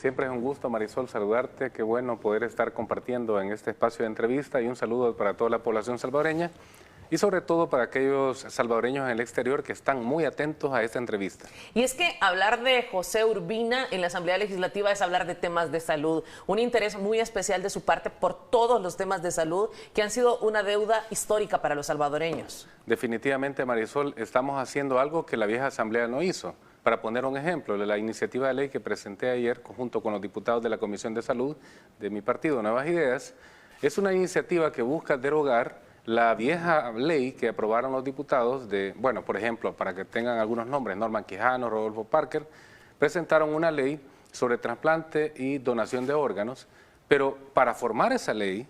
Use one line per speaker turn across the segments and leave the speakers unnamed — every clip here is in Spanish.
Siempre es un gusto, Marisol, saludarte. Qué bueno poder estar compartiendo en este espacio de entrevista y un saludo para toda la población salvadoreña y sobre todo para aquellos salvadoreños en el exterior que están muy atentos a esta entrevista.
Y es que hablar de José Urbina en la Asamblea Legislativa es hablar de temas de salud, un interés muy especial de su parte por todos los temas de salud que han sido una deuda histórica para los salvadoreños.
Definitivamente, Marisol, estamos haciendo algo que la vieja Asamblea no hizo. Para poner un ejemplo, la iniciativa de ley que presenté ayer junto con los diputados de la Comisión de Salud de mi partido, Nuevas Ideas, es una iniciativa que busca derogar la vieja ley que aprobaron los diputados de, bueno, por ejemplo, para que tengan algunos nombres, Norman Quijano, Rodolfo Parker, presentaron una ley sobre trasplante y donación de órganos, pero para formar esa ley,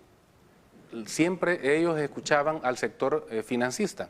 siempre ellos escuchaban al sector financista,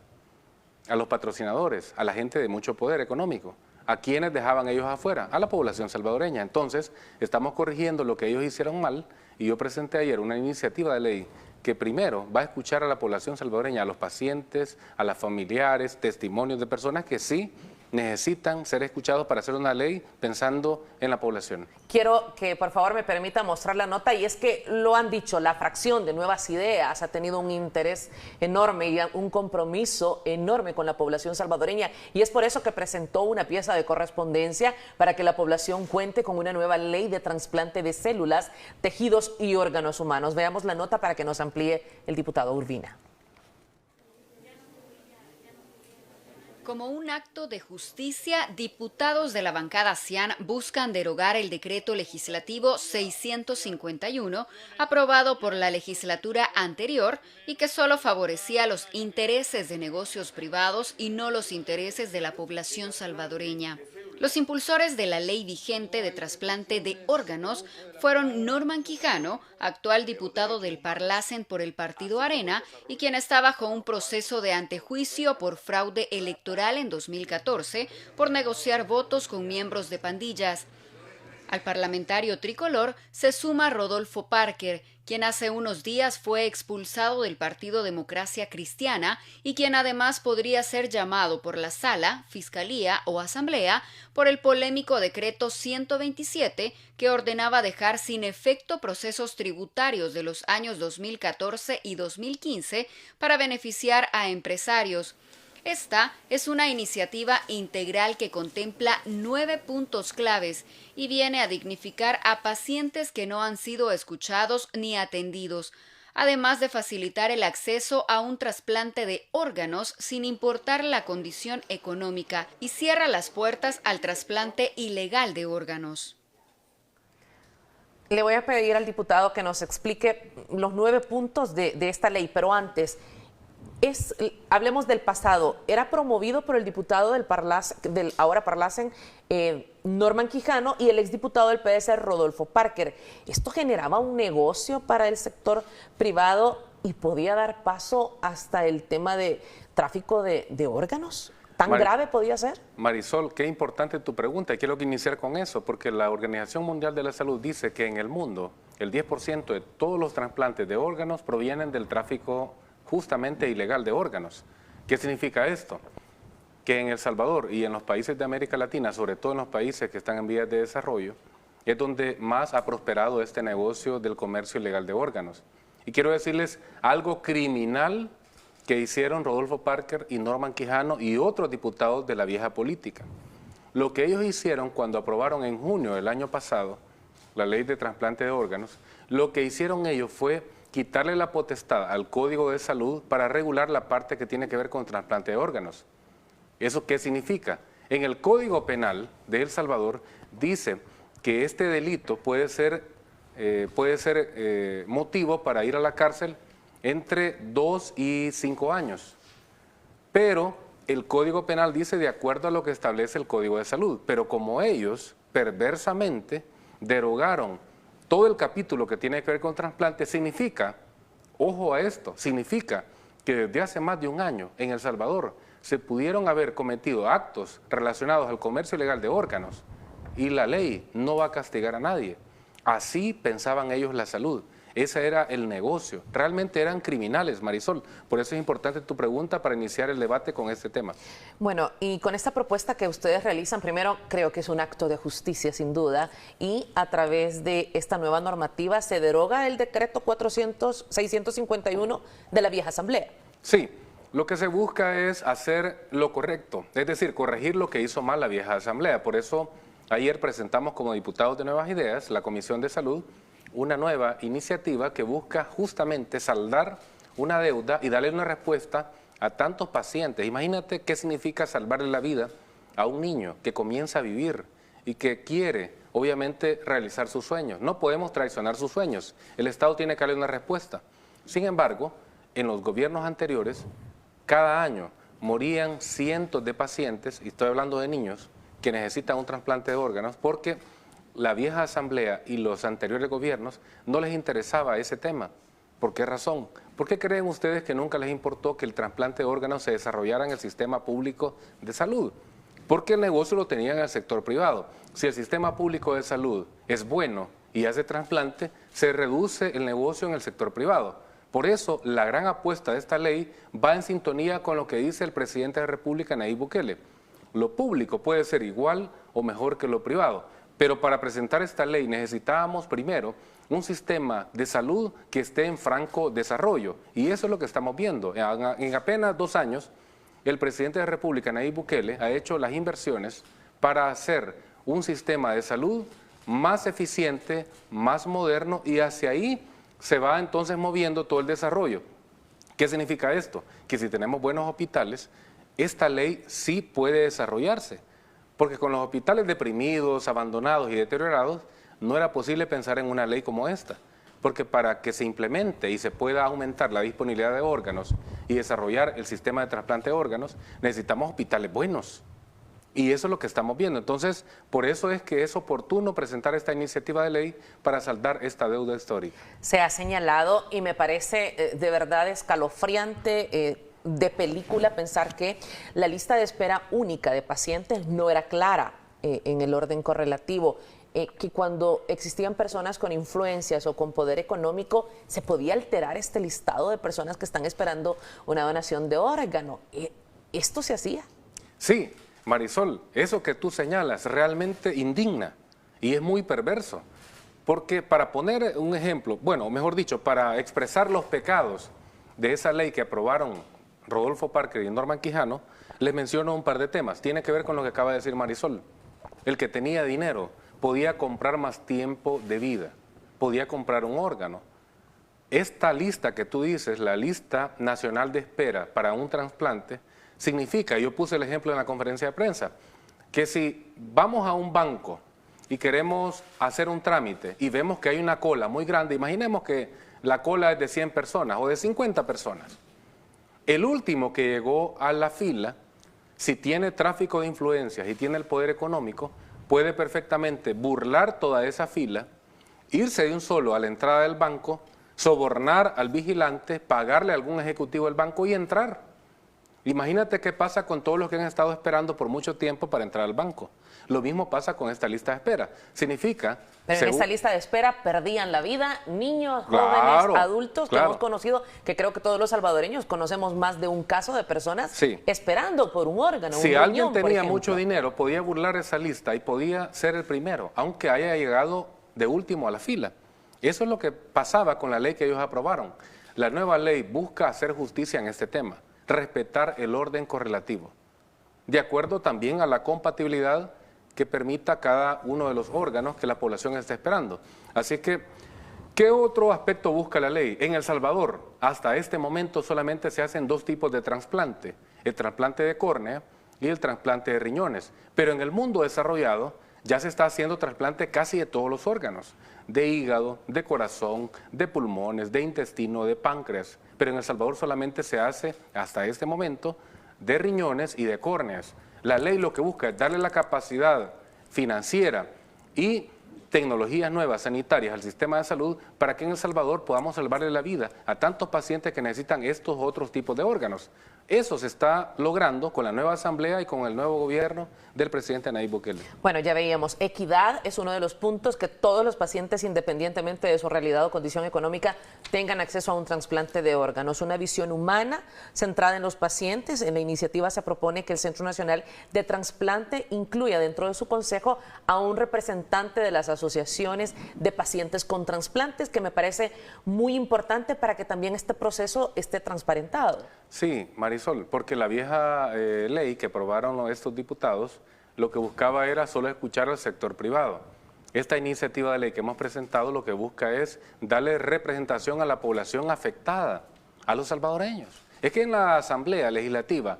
a los patrocinadores, a la gente de mucho poder económico. ¿A quiénes dejaban ellos afuera? A la población salvadoreña. Entonces, estamos corrigiendo lo que ellos hicieron mal y yo presenté ayer una iniciativa de ley que primero va a escuchar a la población salvadoreña, a los pacientes, a los familiares, testimonios de personas que sí necesitan ser escuchados para hacer una ley pensando en la población.
Quiero que por favor me permita mostrar la nota y es que lo han dicho, la fracción de Nuevas Ideas ha tenido un interés enorme y un compromiso enorme con la población salvadoreña y es por eso que presentó una pieza de correspondencia para que la población cuente con una nueva ley de trasplante de células, tejidos y órganos humanos. Veamos la nota para que nos amplíe el diputado Urbina.
Como un acto de justicia, diputados de la bancada CIAN buscan derogar el decreto legislativo 651 aprobado por la legislatura anterior y que solo favorecía los intereses de negocios privados y no los intereses de la población salvadoreña. Los impulsores de la ley vigente de trasplante de órganos fueron Norman Quijano, actual diputado del Parlacen por el partido Arena y quien está bajo un proceso de antejuicio por fraude electoral en 2014 por negociar votos con miembros de pandillas. Al parlamentario tricolor se suma Rodolfo Parker, quien hace unos días fue expulsado del Partido Democracia Cristiana y quien además podría ser llamado por la Sala, Fiscalía o Asamblea por el polémico decreto 127 que ordenaba dejar sin efecto procesos tributarios de los años 2014 y 2015 para beneficiar a empresarios. Esta es una iniciativa integral que contempla 9 puntos claves y viene a dignificar a pacientes que no han sido escuchados ni atendidos, además de facilitar el acceso a un trasplante de órganos sin importar la condición económica y cierra las puertas al trasplante ilegal de órganos.
Le voy a pedir al diputado que nos explique los 9 puntos de esta ley, pero antes... hablemos del pasado. Era promovido por el diputado del ahora Parlacen, Norman Quijano, y el exdiputado del PDC, Rodolfo Parker. Esto generaba un negocio para el sector privado y podía dar paso hasta el tema de tráfico de órganos. ¿Tan grave podía ser?
Marisol, qué importante tu pregunta y quiero iniciar con eso, porque la Organización Mundial de la Salud dice que en el mundo el 10% de todos los trasplantes de órganos provienen del tráfico justamente ilegal de órganos. ¿Qué significa esto? Que en El Salvador y en los países de América Latina, sobre todo en los países que están en vías de desarrollo, es donde más ha prosperado este negocio del comercio ilegal de órganos. Y quiero decirles algo criminal que hicieron Rodolfo Parker y Norman Quijano y otros diputados de la vieja política. Lo que ellos hicieron cuando aprobaron en junio del año pasado la ley de trasplante de órganos, lo que hicieron ellos fue quitarle la potestad al Código de Salud para regular la parte que tiene que ver con trasplante de órganos. ¿Eso qué significa? En el Código Penal de El Salvador dice que este delito puede ser motivo para ir a la cárcel entre 2 y 5 años. Pero el Código Penal dice de acuerdo a lo que establece el Código de Salud. Pero como ellos perversamente derogaron todo el capítulo que tiene que ver con trasplante, significa, ojo a esto, significa que desde hace más de un año en El Salvador se pudieron haber cometido actos relacionados al comercio ilegal de órganos y la ley no va a castigar a nadie. Así pensaban ellos la salud. Ese era el negocio. Realmente eran criminales, Marisol. Por eso es importante tu pregunta para iniciar el debate con este tema.
Bueno, y con esta propuesta que ustedes realizan, primero creo que es un acto de justicia sin duda, y a través de esta nueva normativa se deroga el decreto 651 de la vieja Asamblea.
Sí, lo que se busca es hacer lo correcto, es decir, corregir lo que hizo mal la vieja Asamblea. Por eso ayer presentamos como diputados de Nuevas Ideas, la Comisión de Salud, una nueva iniciativa que busca justamente saldar una deuda y darle una respuesta a tantos pacientes. Imagínate qué significa salvarle la vida a un niño que comienza a vivir y que quiere, obviamente, realizar sus sueños. No podemos traicionar sus sueños. El Estado tiene que darle una respuesta. Sin embargo, en los gobiernos anteriores, cada año morían cientos de pacientes, y estoy hablando de niños, que necesitan un trasplante de órganos, porque la vieja Asamblea y los anteriores gobiernos no les interesaba ese tema. ¿Por qué razón? ¿Por qué creen ustedes que nunca les importó que el trasplante de órganos se desarrollara en el sistema público de salud? Porque el negocio lo tenían en el sector privado. Si el sistema público de salud es bueno y hace trasplante, se reduce el negocio en el sector privado. Por eso, la gran apuesta de esta ley va en sintonía con lo que dice el presidente de la República, Nayib Bukele. Lo público puede ser igual o mejor que lo privado. Pero para presentar esta ley necesitábamos primero un sistema de salud que esté en franco desarrollo. Y eso es lo que estamos viendo. En apenas 2 años, el presidente de la República, Nayib Bukele, ha hecho las inversiones para hacer un sistema de salud más eficiente, más moderno, y hacia ahí se va entonces moviendo todo el desarrollo. ¿Qué significa esto? Que si tenemos buenos hospitales, esta ley sí puede desarrollarse. Porque con los hospitales deprimidos, abandonados y deteriorados, no era posible pensar en una ley como esta. Porque para que se implemente y se pueda aumentar la disponibilidad de órganos y desarrollar el sistema de trasplante de órganos, necesitamos hospitales buenos. Y eso es lo que estamos viendo. Entonces, por eso es que es oportuno presentar esta iniciativa de ley para saldar esta deuda histórica.
Se ha señalado, y me parece de verdad escalofriante, de película, pensar que la lista de espera única de pacientes no era clara en el orden correlativo, que cuando existían personas con influencias o con poder económico se podía alterar este listado de personas que están esperando una donación de órgano. ¿Esto se hacía?
Sí, Marisol, eso que tú señalas realmente indigna y es muy perverso, porque para poner un ejemplo, bueno, mejor dicho, para expresar los pecados de esa ley que aprobaron Rodolfo Parker y Norman Quijano, les menciono un par de temas. Tiene que ver con lo que acaba de decir Marisol. El que tenía dinero podía comprar más tiempo de vida, podía comprar un órgano. Esta lista que tú dices, la lista nacional de espera para un trasplante, significa, yo puse el ejemplo en la conferencia de prensa, que si vamos a un banco y queremos hacer un trámite y vemos que hay una cola muy grande, imaginemos que la cola es de 100 personas o de 50 personas. El último que llegó a la fila, si tiene tráfico de influencias y tiene el poder económico, puede perfectamente burlar toda esa fila, irse de un solo a la entrada del banco, sobornar al vigilante, pagarle a algún ejecutivo del banco y entrar. Imagínate qué pasa con todos los que han estado esperando por mucho tiempo para entrar al banco. Lo mismo pasa con esta lista de espera. Significa...
Pero en esta lista de espera perdían la vida niños, jóvenes, adultos, que hemos conocido, que creo que todos los salvadoreños conocemos más de un caso de personas esperando por un órgano,
si alguien tenía mucho dinero, podía burlar esa lista y podía ser el primero, aunque haya llegado de último a la fila. Eso es lo que pasaba con la ley que ellos aprobaron. La nueva ley busca hacer justicia en este tema, respetar el orden correlativo, de acuerdo también a la compatibilidad que permita cada uno de los órganos que la población está esperando. Así que, ¿qué otro aspecto busca la ley? En El Salvador, hasta este momento solamente se hacen 2 tipos de trasplante, el trasplante de córnea y el trasplante de riñones. Pero en el mundo desarrollado ya se está haciendo trasplante casi de todos los órganos, de hígado, de corazón, de pulmones, de intestino, de páncreas. Pero en El Salvador solamente se hace, hasta este momento, de riñones y de córneas. La ley lo que busca es darle la capacidad financiera y tecnologías nuevas sanitarias al sistema de salud para que en El Salvador podamos salvarle la vida a tantos pacientes que necesitan estos otros tipos de órganos. Eso se está logrando con la nueva asamblea y con el nuevo gobierno del presidente Nayib Bukele.
Bueno, ya veíamos, equidad es uno de los puntos, que todos los pacientes, independientemente de su realidad o condición económica, tengan acceso a un trasplante de órganos. Una visión humana centrada en los pacientes. En la iniciativa se propone que el Centro Nacional de Trasplante incluya dentro de su consejo a un representante de las asociaciones de pacientes con trasplantes, que me parece muy importante para que también este proceso esté transparentado.
Sí, Marisol, porque la vieja ley que aprobaron estos diputados lo que buscaba era solo escuchar al sector privado. Esta iniciativa de ley que hemos presentado lo que busca es darle representación a la población afectada, a los salvadoreños. Es que en la Asamblea Legislativa,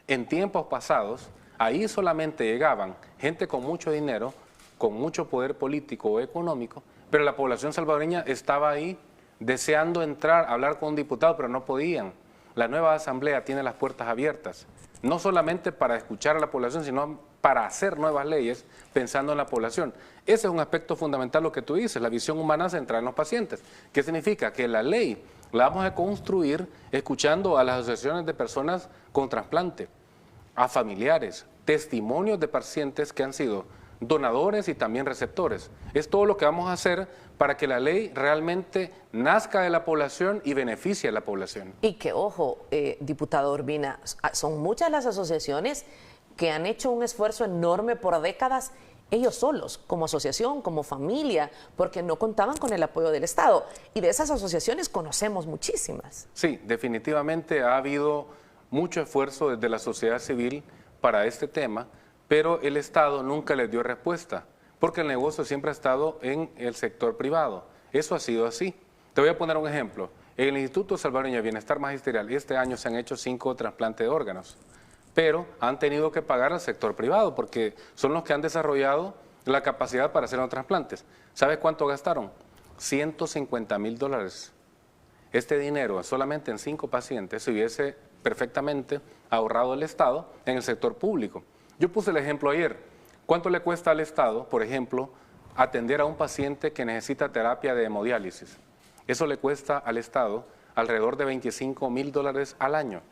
en tiempos pasados, ahí solamente llegaban gente con mucho dinero, con mucho poder político o económico, pero la población salvadoreña estaba ahí deseando entrar a hablar con un diputado, pero no podían. La nueva Asamblea tiene las puertas abiertas, no solamente para escuchar a la población, sino para hacer nuevas leyes pensando en la población. Ese es un aspecto fundamental, lo que tú dices, la visión humana centrada en los pacientes. ¿Qué significa? Que la ley la vamos a construir escuchando a las asociaciones de personas con trasplante, a familiares, testimonios de pacientes que han sido donadores y también receptores. Es todo lo que vamos a hacer para que la ley realmente nazca de la población y beneficie a la población.
Y que, ojo, diputado Urbina, son muchas las asociaciones que han hecho un esfuerzo enorme por décadas, ellos solos, como asociación, como familia, porque no contaban con el apoyo del Estado. Y de esas asociaciones conocemos muchísimas.
Sí, definitivamente ha habido mucho esfuerzo desde la sociedad civil para este tema, pero el Estado nunca les dio respuesta, porque el negocio siempre ha estado en el sector privado. Eso ha sido así. Te voy a poner un ejemplo. En el Instituto Salvadoreño de Bienestar Magisterial este año se han hecho 5 trasplantes de órganos, pero han tenido que pagar al sector privado porque son los que han desarrollado la capacidad para hacer los trasplantes. ¿Sabes cuánto gastaron? $150,000. Este dinero solamente en 5 pacientes se hubiese perfectamente ahorrado el Estado en el sector público. Yo puse el ejemplo ayer. ¿Cuánto le cuesta al Estado, por ejemplo, atender a un paciente que necesita terapia de hemodiálisis? Eso le cuesta al Estado alrededor de $25,000 al año.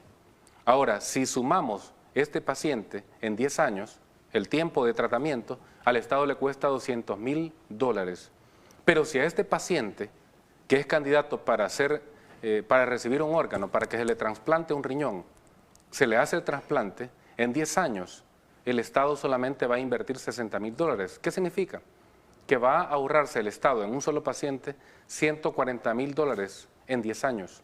Ahora, si sumamos este paciente en 10 años, el tiempo de tratamiento, al Estado le cuesta $200,000. Pero si a este paciente, que es candidato para recibir un órgano, para que se le trasplante un riñón, se le hace el trasplante, en 10 años el Estado solamente va a invertir $60,000. ¿Qué significa? Que va a ahorrarse el Estado en un solo paciente $140,000 en 10 años.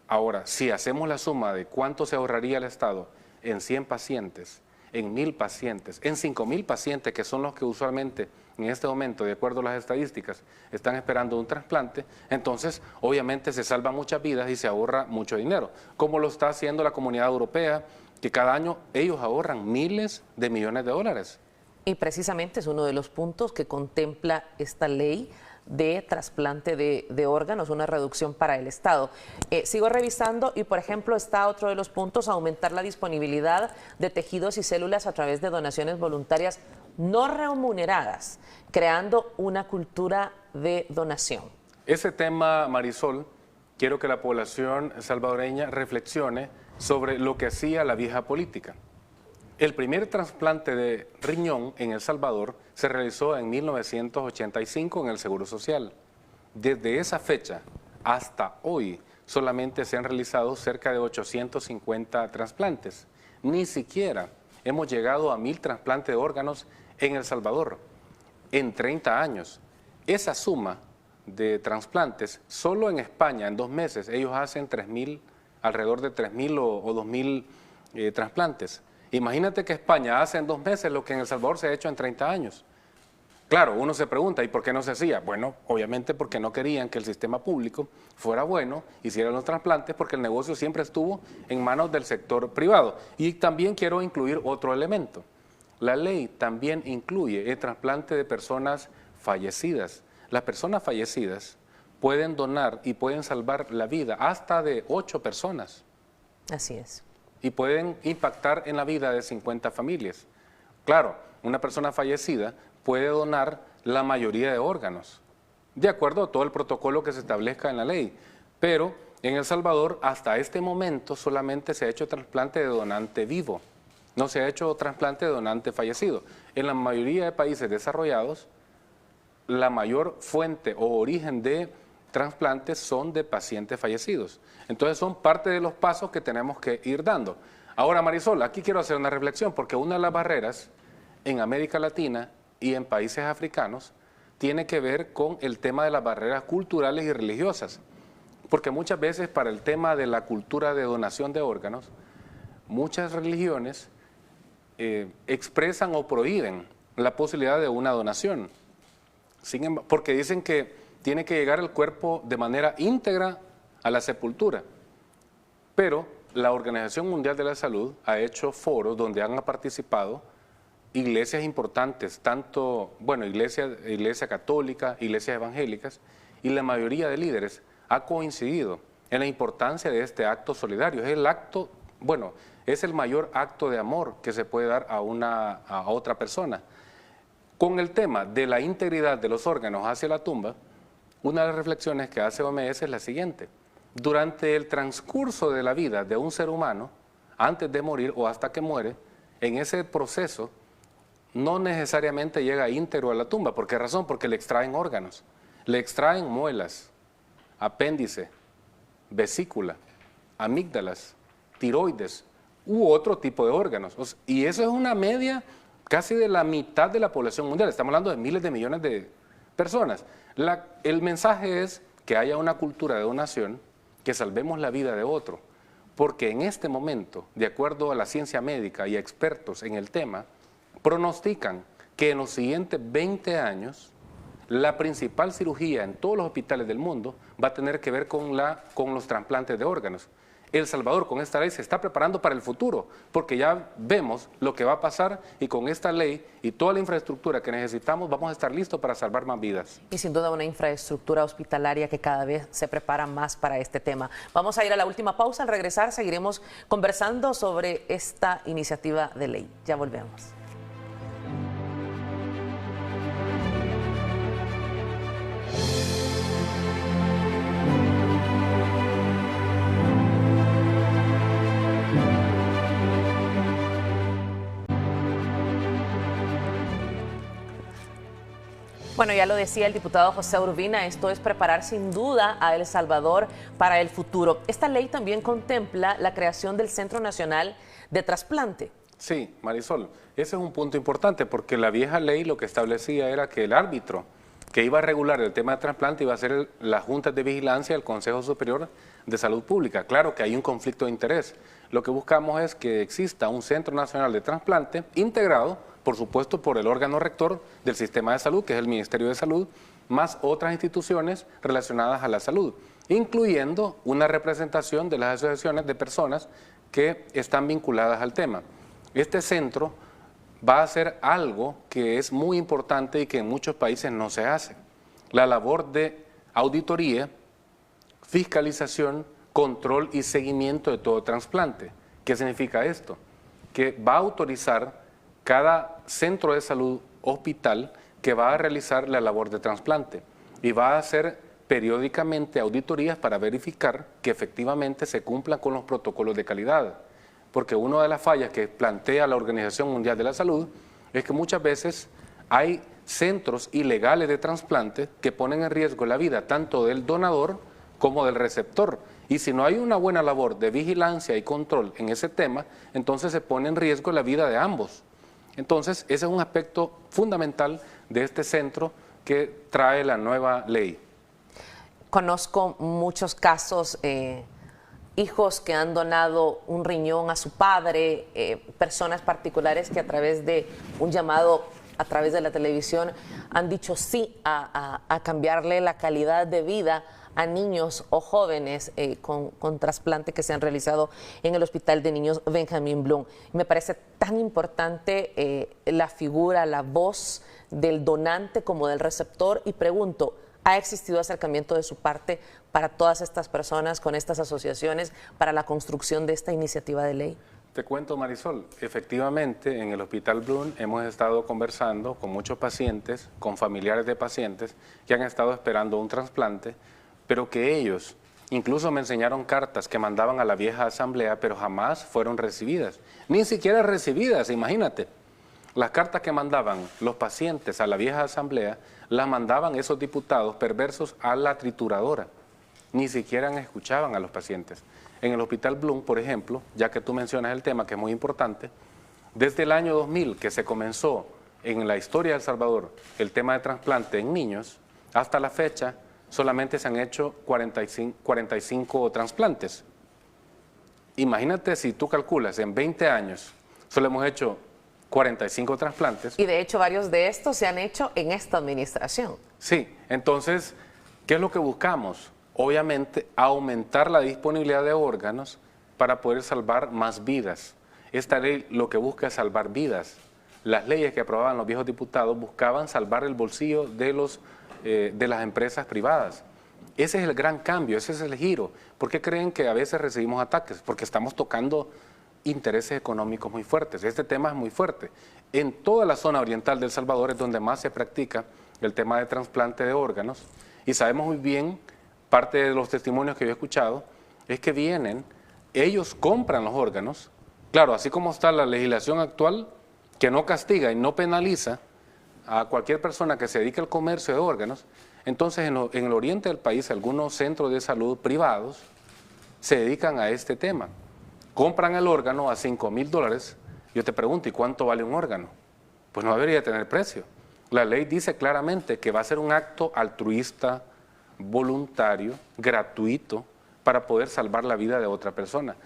Ahora, si hacemos la suma de cuánto se ahorraría el Estado en 100 pacientes, en 1,000 pacientes, en 5,000 pacientes, que son los que usualmente en este momento, de acuerdo a las estadísticas, están esperando un trasplante, entonces obviamente se salvan muchas vidas y se ahorra mucho dinero, como lo está haciendo la Comunidad Europea, que cada año ellos ahorran miles de millones de dólares.
Y precisamente es uno de los puntos que contempla esta ley de trasplante de órganos, una reducción para el Estado. Sigo revisando y, por ejemplo, está otro de los puntos, aumentar la disponibilidad de tejidos y células a través de donaciones voluntarias no remuneradas, creando una cultura de donación.
Ese tema, Marisol, quiero que la población salvadoreña reflexione sobre lo que hacía la vieja política. El primer trasplante de riñón en El Salvador se realizó en 1985 en el Seguro Social. Desde esa fecha hasta hoy solamente se han realizado cerca de 850 trasplantes. Ni siquiera hemos llegado a 1,000 trasplantes de órganos en El Salvador en 30 años. Esa suma de trasplantes, solo en España en 2 meses ellos hacen 3,000, alrededor de 3,000 o 2,000 trasplantes. Imagínate que España hace en 2 meses lo que en El Salvador se ha hecho en 30 años. Claro, uno se pregunta, ¿y por qué no se hacía? Bueno, obviamente porque no querían que el sistema público fuera bueno, hiciera los trasplantes, porque el negocio siempre estuvo en manos del sector privado. Y también quiero incluir otro elemento. La ley también incluye el trasplante de personas fallecidas. Las personas fallecidas pueden donar y pueden salvar la vida hasta de 8 personas.
Así es.
Y pueden impactar en la vida de 50 familias. Claro, una persona fallecida puede donar la mayoría de órganos, de acuerdo a todo el protocolo que se establezca en la ley, pero en El Salvador hasta este momento solamente se ha hecho trasplante de donante vivo, no se ha hecho trasplante de donante fallecido. En la mayoría de países desarrollados, la mayor fuente o origen de trasplantes son de pacientes fallecidos. Entonces son parte de los pasos que tenemos que ir dando. Ahora, Marisol, aquí quiero hacer una reflexión, porque una de las barreras en América Latina y en países africanos tiene que ver con el tema de las barreras culturales y religiosas. Porque muchas veces para el tema de la cultura de donación de órganos, muchas religiones expresan o prohíben la posibilidad de una donación. Sin embargo, porque dicen que tiene que llegar el cuerpo de manera íntegra a la sepultura. Pero la Organización Mundial de la Salud ha hecho foros donde han participado iglesias importantes, tanto, bueno, iglesia católica, iglesias evangélicas, y la mayoría de líderes ha coincidido en la importancia de este acto solidario. Es el acto, bueno, es el mayor acto de amor que se puede dar a otra persona. Con el tema de la integridad de los órganos hacia la tumba, una de las reflexiones que hace OMS es la siguiente. Durante el transcurso de la vida de un ser humano, antes de morir o hasta que muere, en ese proceso no necesariamente llega íntegro a la tumba. ¿Por qué razón? Porque le extraen órganos, le extraen muelas, apéndice, vesícula, amígdalas, tiroides u otro tipo de órganos. Y eso es una media casi de la mitad de la población mundial. Estamos hablando de miles de millones de personas. El mensaje es que haya una cultura de donación, que salvemos la vida de otro, porque en este momento, de acuerdo a la ciencia médica y a expertos en el tema, pronostican que en los siguientes 20 años la principal cirugía en todos los hospitales del mundo va a tener que ver con los trasplantes de órganos. El Salvador con esta ley se está preparando para el futuro, porque ya vemos lo que va a pasar y con esta ley y toda la infraestructura que necesitamos vamos a estar listos para salvar más vidas.
Y sin duda una infraestructura hospitalaria que cada vez se prepara más para este tema. Vamos a ir a la última pausa. Al regresar seguiremos conversando sobre esta iniciativa de ley. Ya volvemos. Bueno, ya lo decía el diputado José Urbina, esto es preparar sin duda a El Salvador para el futuro. Esta ley también contempla la creación del Centro Nacional de Trasplante.
Sí, Marisol, ese es un punto importante porque la vieja ley lo que establecía era que el árbitro que iba a regular el tema de trasplante iba a ser la Junta de Vigilancia del Consejo Superior de Salud Pública. Claro que hay un conflicto de interés. Lo que buscamos es que exista un Centro Nacional de Trasplante integrado, por supuesto, por el órgano rector del sistema de salud, que es el Ministerio de Salud, más otras instituciones relacionadas a la salud, incluyendo una representación de las asociaciones de personas que están vinculadas al tema. Este centro va a hacer algo que es muy importante y que en muchos países no se hace. La labor de auditoría, fiscalización, control y seguimiento de todo trasplante. ¿Qué significa esto? Que va a autorizar cada centro de salud, hospital, que va a realizar la labor de trasplante y va a hacer periódicamente auditorías para verificar que efectivamente se cumplan con los protocolos de calidad. Porque una de las fallas que plantea la Organización Mundial de la Salud es que muchas veces hay centros ilegales de trasplante que ponen en riesgo la vida tanto del donador como del receptor. Y si no hay una buena labor de vigilancia y control en ese tema, entonces se pone en riesgo la vida de ambos. Entonces, ese es un aspecto fundamental de este centro que trae la nueva ley.
Conozco muchos casos, hijos que han donado un riñón a su padre, personas particulares que a través de un llamado, a través de la televisión, han dicho sí a cambiarle la calidad de vida a niños o jóvenes con trasplante que se han realizado en el Hospital de Niños Benjamín Blum. Me parece tan importante la figura, la voz del donante como del receptor y pregunto, ¿ha existido acercamiento de su parte para todas estas personas con estas asociaciones para la construcción de esta iniciativa de ley?
Te cuento, Marisol, efectivamente en el Hospital Blum hemos estado conversando con muchos pacientes, con familiares de pacientes que han estado esperando un trasplante, pero que ellos Incluso me enseñaron cartas que mandaban a la vieja asamblea, pero jamás fueron recibidas. Ni siquiera recibidas, imagínate. Las cartas que mandaban los pacientes a la vieja asamblea, las mandaban esos diputados perversos a la trituradora. Ni siquiera escuchaban a los pacientes. En el Hospital Blum, por ejemplo, ya que tú mencionas el tema, que es muy importante, desde el año 2000, que se comenzó en la historia de El Salvador el tema de trasplante en niños, hasta la fecha solamente se han hecho 45 trasplantes. Imagínate si tú calculas en 20 años, solo hemos hecho 45 trasplantes.
Y de hecho varios de estos se han hecho en esta administración.
Sí, entonces, ¿qué es lo que buscamos? Obviamente, aumentar la disponibilidad de órganos para poder salvar más vidas. Esta ley lo que busca es salvar vidas. Las leyes que aprobaban los viejos diputados buscaban salvar el bolsillo de las empresas privadas. Ese es el gran cambio, ese es el giro. ¿Por qué creen que a veces recibimos ataques? Porque estamos tocando intereses económicos muy fuertes. Este tema es muy fuerte. En toda la zona oriental de El Salvador es donde más se practica el tema de trasplante de órganos, y sabemos muy bien, parte de los testimonios que yo he escuchado, es que vienen, ellos compran los órganos. Claro, así como está la legislación actual, que no castiga y no penaliza a cualquier persona que se dedique al comercio de órganos, entonces en el oriente del país algunos centros de salud privados se dedican a este tema. Compran el órgano a $5,000. Yo te pregunto, ¿y cuánto vale un órgano? Pues no debería tener precio. La ley dice claramente que va a ser un acto altruista, voluntario, gratuito, para poder salvar la vida de otra persona.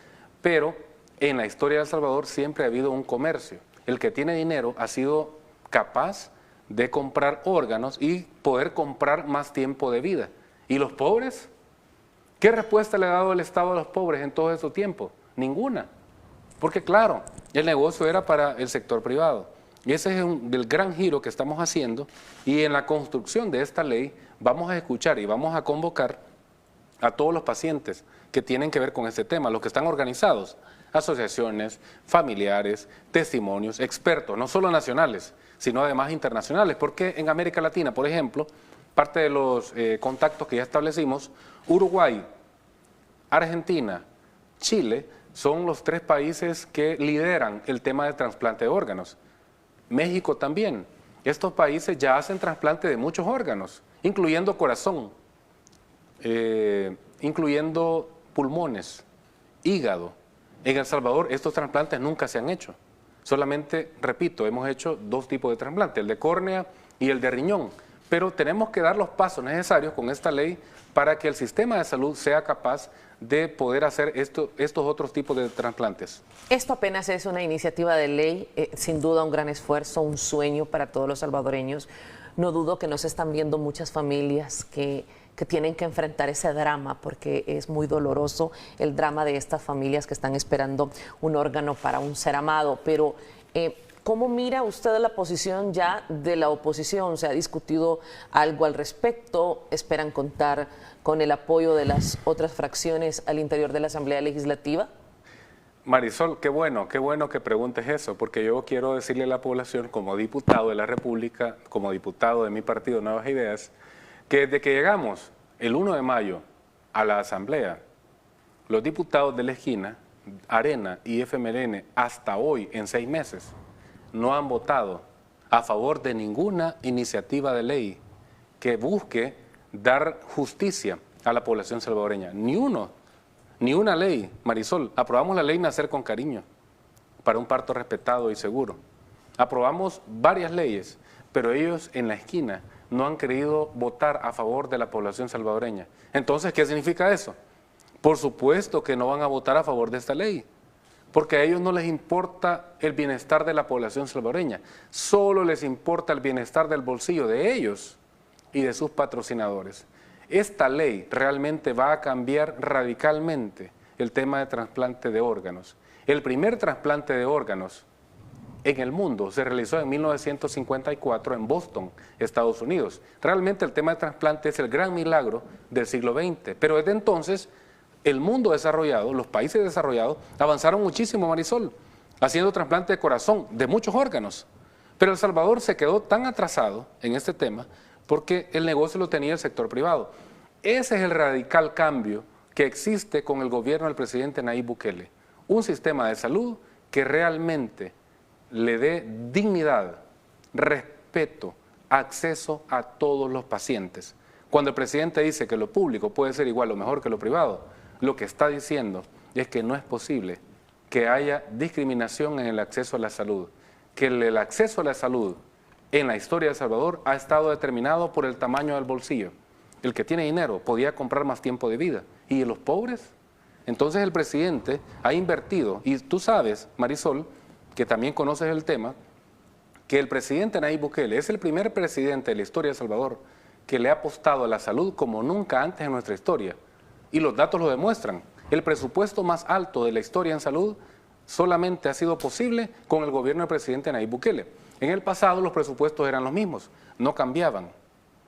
Pero en la historia de El Salvador siempre ha habido un comercio. El que tiene dinero ha sido capaz de comprar órganos y poder comprar más tiempo de vida. ¿Y los pobres? ¿Qué respuesta le ha dado el Estado a los pobres en todo este tiempo? Ninguna. Porque claro, el negocio era para el sector privado. Y ese es el gran giro que estamos haciendo, y en la construcción de esta ley vamos a escuchar y vamos a convocar a todos los pacientes que tienen que ver con este tema, los que están organizados, asociaciones, familiares, testimonios, expertos, no solo nacionales, sino además internacionales, porque en América Latina, por ejemplo, parte de los contactos que ya establecimos, Uruguay, Argentina, Chile, son los 3 países que lideran el tema de trasplante de órganos. México también. Estos países ya hacen trasplante de muchos órganos, incluyendo corazón, incluyendo pulmones, hígado. En El Salvador estos trasplantes nunca se han hecho. Solamente, repito, hemos hecho 2 tipos de trasplante, el de córnea y el de riñón. Pero tenemos que dar los pasos necesarios con esta ley para que el sistema de salud sea capaz de poder hacer estos otros tipos de trasplantes.
Esto apenas es una iniciativa de ley, sin duda un gran esfuerzo, un sueño para todos los salvadoreños. No dudo que nos están viendo muchas familias que tienen que enfrentar ese drama, porque es muy doloroso el drama de estas familias que están esperando un órgano para un ser amado. Pero, ¿cómo mira usted la posición ya de la oposición? ¿Se ha discutido algo al respecto? ¿Esperan contar con el apoyo de las otras fracciones al interior de la Asamblea Legislativa?
Marisol, qué bueno que preguntes eso, porque yo quiero decirle a la población, como diputado de la República, como diputado de mi partido Nuevas Ideas, que desde que llegamos el 1 de mayo a la Asamblea, los diputados de la esquina, Arena y FMLN, hasta hoy, en 6 meses, no han votado a favor de ninguna iniciativa de ley que busque dar justicia a la población salvadoreña. Ni una ley. Marisol, aprobamos la ley Nacer con Cariño para un parto respetado y seguro. Aprobamos varias leyes, pero ellos en la esquina no han querido votar a favor de la población salvadoreña. Entonces, ¿qué significa eso? Por supuesto que no van a votar a favor de esta ley, porque a ellos no les importa el bienestar de la población salvadoreña, solo les importa el bienestar del bolsillo de ellos y de sus patrocinadores. Esta ley realmente va a cambiar radicalmente el tema de trasplante de órganos. El primer trasplante de órganos en el mundo se realizó en 1954 en Boston, Estados Unidos. Realmente el tema de trasplante es el gran milagro del siglo XX, pero desde entonces el mundo desarrollado, los países desarrollados, avanzaron muchísimo, Marisol, haciendo trasplante de corazón, de muchos órganos. Pero El Salvador se quedó tan atrasado en este tema porque el negocio lo tenía el sector privado. Ese es el radical cambio que existe con el gobierno del presidente Nayib Bukele. Un sistema de salud que realmente le dé dignidad, respeto, acceso a todos los pacientes. Cuando el presidente dice que lo público puede ser igual o mejor que lo privado, lo que está diciendo es que no es posible que haya discriminación en el acceso a la salud, que el acceso a la salud en la historia de El Salvador ha estado determinado por el tamaño del bolsillo. El que tiene dinero podía comprar más tiempo de vida, ¿y los pobres? Entonces el presidente ha invertido, y tú sabes, Marisol, que también conoces el tema, que el presidente Nayib Bukele es el primer presidente de la historia de El Salvador que le ha apostado a la salud como nunca antes en nuestra historia. Y los datos lo demuestran. El presupuesto más alto de la historia en salud solamente ha sido posible con el gobierno del presidente Nayib Bukele. En el pasado los presupuestos eran los mismos, no cambiaban.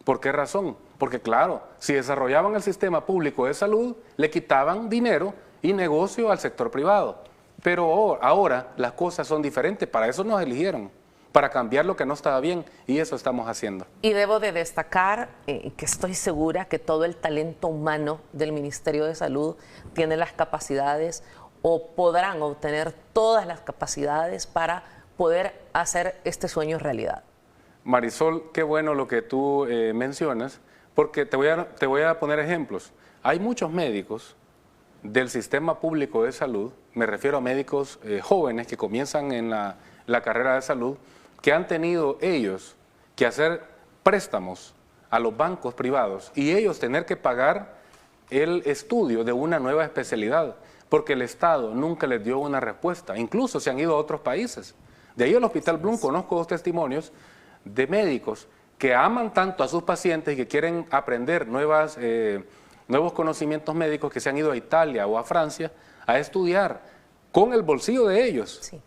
¿Por qué razón? Porque claro, si desarrollaban el sistema público de salud, le quitaban dinero y negocio al sector privado. Pero ahora las cosas son diferentes, para eso nos eligieron, para cambiar lo que no estaba bien, y eso estamos haciendo.
Y debo de destacar que estoy segura que todo el talento humano del Ministerio de Salud tiene las capacidades o podrán obtener todas las capacidades para poder hacer este sueño realidad.
Marisol, qué bueno lo que tú mencionas, porque te voy a poner ejemplos. Hay muchos médicos del sistema público de salud, me refiero a médicos jóvenes que comienzan en la carrera de salud, que han tenido ellos que hacer préstamos a los bancos privados y ellos tener que pagar el estudio de una nueva especialidad, porque el Estado nunca les dio una respuesta, incluso se han ido a otros países. De ahí al Hospital Blum conozco 2 testimonios de médicos que aman tanto a sus pacientes y que quieren aprender nuevos conocimientos médicos, que se han ido a Italia o a Francia a estudiar con el bolsillo de ellos.
Sí.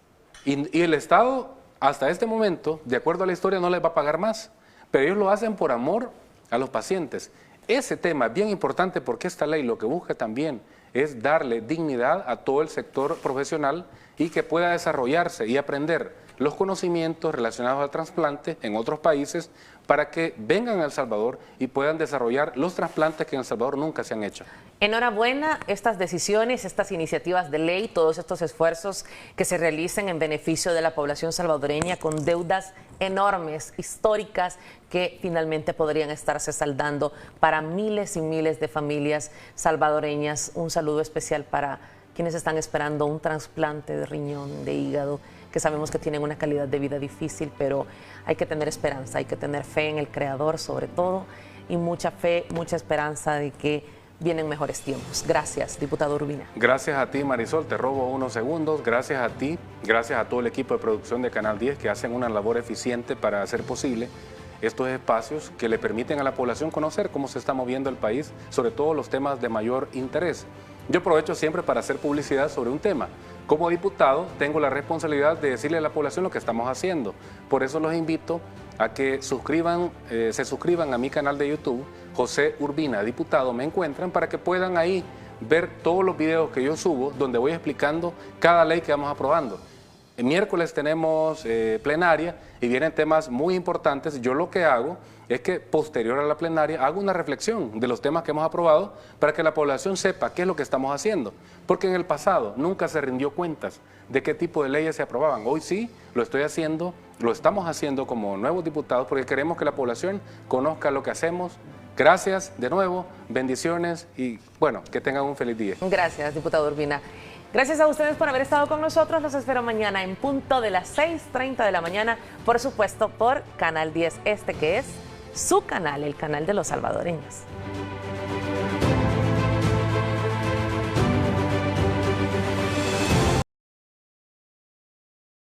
Y el Estado, hasta este momento, de acuerdo a la historia, no les va a pagar más, pero ellos lo hacen por amor a los pacientes. Ese tema es bien importante porque esta ley lo que busca también es darle dignidad a todo el sector profesional y que pueda desarrollarse y aprender los conocimientos relacionados al trasplante en otros países para que vengan a El Salvador y puedan desarrollar los trasplantes que en El Salvador nunca se han hecho.
Enhorabuena, estas decisiones, estas iniciativas de ley, todos estos esfuerzos que se realicen en beneficio de la población salvadoreña con deudas enormes, históricas, que finalmente podrían estarse saldando para miles y miles de familias salvadoreñas. Un saludo especial para quienes están esperando un trasplante de riñón, de hígado, que sabemos que tienen una calidad de vida difícil, pero hay que tener esperanza, hay que tener fe en el Creador sobre todo, y mucha fe, mucha esperanza de que vienen mejores tiempos. Gracias, diputado Urbina.
Gracias a ti, Marisol, te robo unos segundos. Gracias a ti, gracias a todo el equipo de producción de Canal 10 que hacen una labor eficiente para hacer posible estos espacios que le permiten a la población conocer cómo se está moviendo el país, sobre todo los temas de mayor interés. Yo aprovecho siempre para hacer publicidad sobre un tema. Como diputado tengo la responsabilidad de decirle a la población lo que estamos haciendo. Por eso los invito a que se suscriban a mi canal de YouTube, José Urbina, diputado, me encuentran, para que puedan ahí ver todos los videos que yo subo, donde voy explicando cada ley que vamos aprobando. El miércoles tenemos plenaria y vienen temas muy importantes. Yo lo que hago es que posterior a la plenaria hago una reflexión de los temas que hemos aprobado para que la población sepa qué es lo que estamos haciendo. Porque en el pasado nunca se rindió cuentas de qué tipo de leyes se aprobaban. Hoy sí lo estamos haciendo como nuevos diputados porque queremos que la población conozca lo que hacemos. Gracias de nuevo, bendiciones y bueno, que tengan un feliz día.
Gracias, diputado Urbina. Gracias a ustedes por haber estado con nosotros. Los espero mañana en punto de las 6:30 de la mañana, por supuesto por Canal 10, que es su canal, el canal de los salvadoreños.